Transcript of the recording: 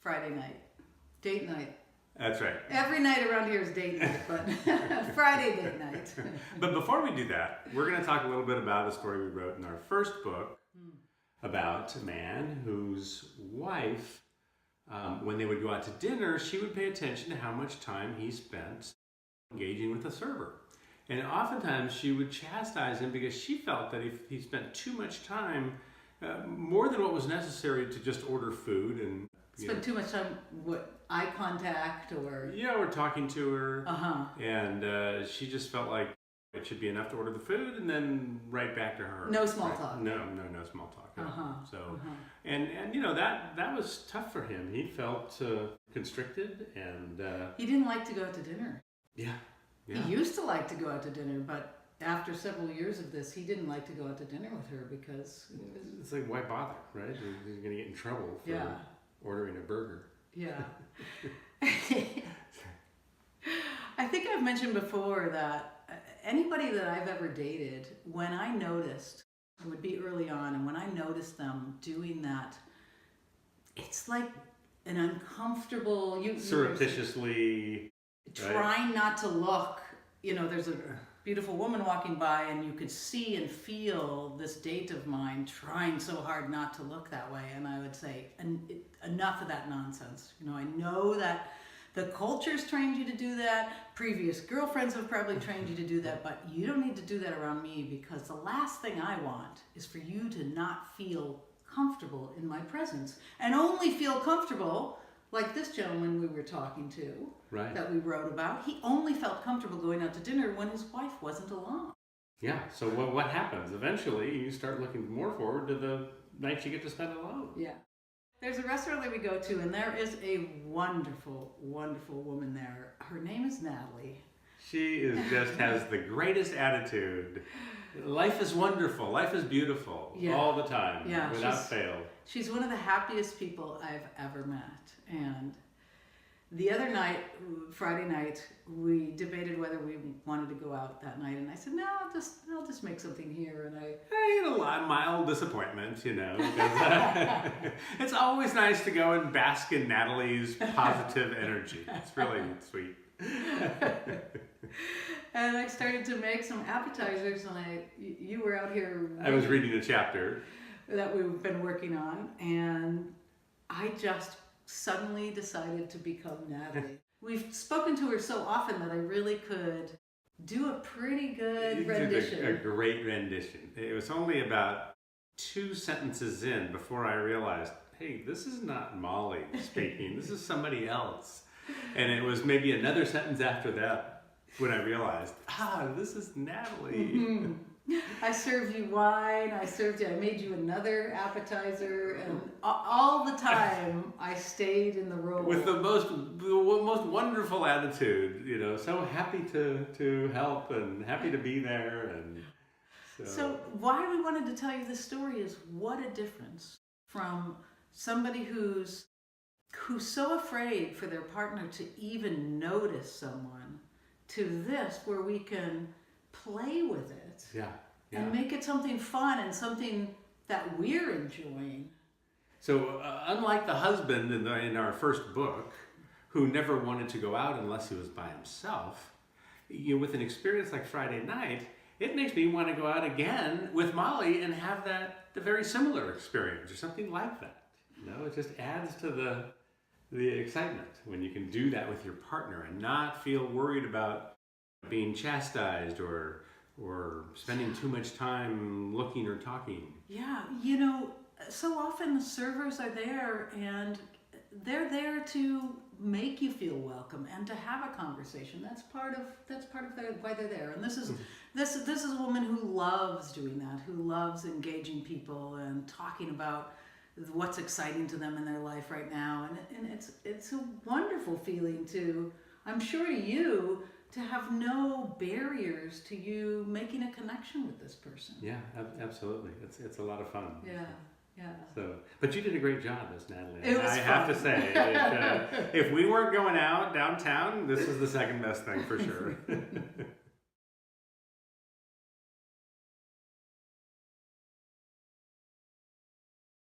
Friday night. Date night. That's right. Every night around here is date night, but Friday date night. But before we do that, we're going to talk a little bit about a story we wrote in our first book about a man whose wife, when they would go out to dinner, she would pay attention to how much time he spent engaging with the server. And oftentimes she would chastise him because she felt that if he spent too much time, more than what was necessary to just order food and spend too much time with eye contact or or talking to her, and she just felt like it should be enough to order the food and then right back to her. No small talk. No small talk. And that was tough for him. He felt constricted, and he didn't like to go out to dinner. Yeah. He used to like to go out to dinner, but after several years of this, he didn't like to go out to dinner with her because it's like, why bother, right? He's going to get in trouble for ordering a burger. Yeah. I think I've mentioned before that anybody that I've ever dated, when I noticed, it would be early on, and when I noticed them doing that, it's like an uncomfortable... surreptitiously... trying not to look. There's a beautiful woman walking by and you could see and feel this date of mine trying so hard not to look that way. And I would say, enough of that nonsense. I know that the culture's trained you to do that. Previous girlfriends have probably trained you to do that, but you don't need to do that around me, because the last thing I want is for you to not feel comfortable in my presence, and only feel comfortable like this gentleman we were talking to, that we wrote about. He only felt comfortable going out to dinner when his wife wasn't along. Yeah, so what happens? Eventually, you start looking more forward to the nights you get to spend alone. Yeah. There's a restaurant that we go to, and there is a wonderful, wonderful woman there. Her name is Natalie. She just has the greatest attitude. Life is wonderful. Life is beautiful all the time, without fail. She's one of the happiest people I've ever met. And the other night, Friday night, we debated whether we wanted to go out that night. And I said, no, I'll just make something here. And I had a mild disappointment, because it's always nice to go and bask in Natalie's positive energy. It's really sweet. And I started to make some appetizers, and you were out here. I was reading a chapter that we've been working on, and I just suddenly decided to become Natalie. We've spoken to her so often that I really could do a pretty good rendition. A great rendition. It was only about 2 sentences in before I realized, hey, this is not Molly speaking. This is somebody else. And it was maybe another sentence after that when I realized, this is Natalie. Mm-hmm. I served you wine, I made you another appetizer, and all the time I stayed in the role. With the most wonderful attitude, so happy to help and happy to be there. And so why we wanted to tell you this story is what a difference from somebody who's so afraid for their partner to even notice someone, to this where we can play with it and make it something fun and something that we're enjoying. So unlike the husband in our first book, who never wanted to go out unless he was by himself, with an experience like Friday night, it makes me want to go out again with Molly and have the very similar experience or something like that. It just adds to the excitement when you can do that with your partner and not feel worried about being chastised or spending too much time looking or talking. Yeah, so often the servers are there, and they're there to make you feel welcome and to have a conversation. That's part of why they're there. And this is a woman who loves doing that, who loves engaging people and talking about what's exciting to them in their life right now. And it's a wonderful feeling to, I'm sure, you to have no barriers to you making a connection with this person. Yeah, absolutely. It's a lot of fun. Yeah. So, but you did a great job as Natalie. It was I have to say, if we weren't going out downtown, this was the second best thing for sure.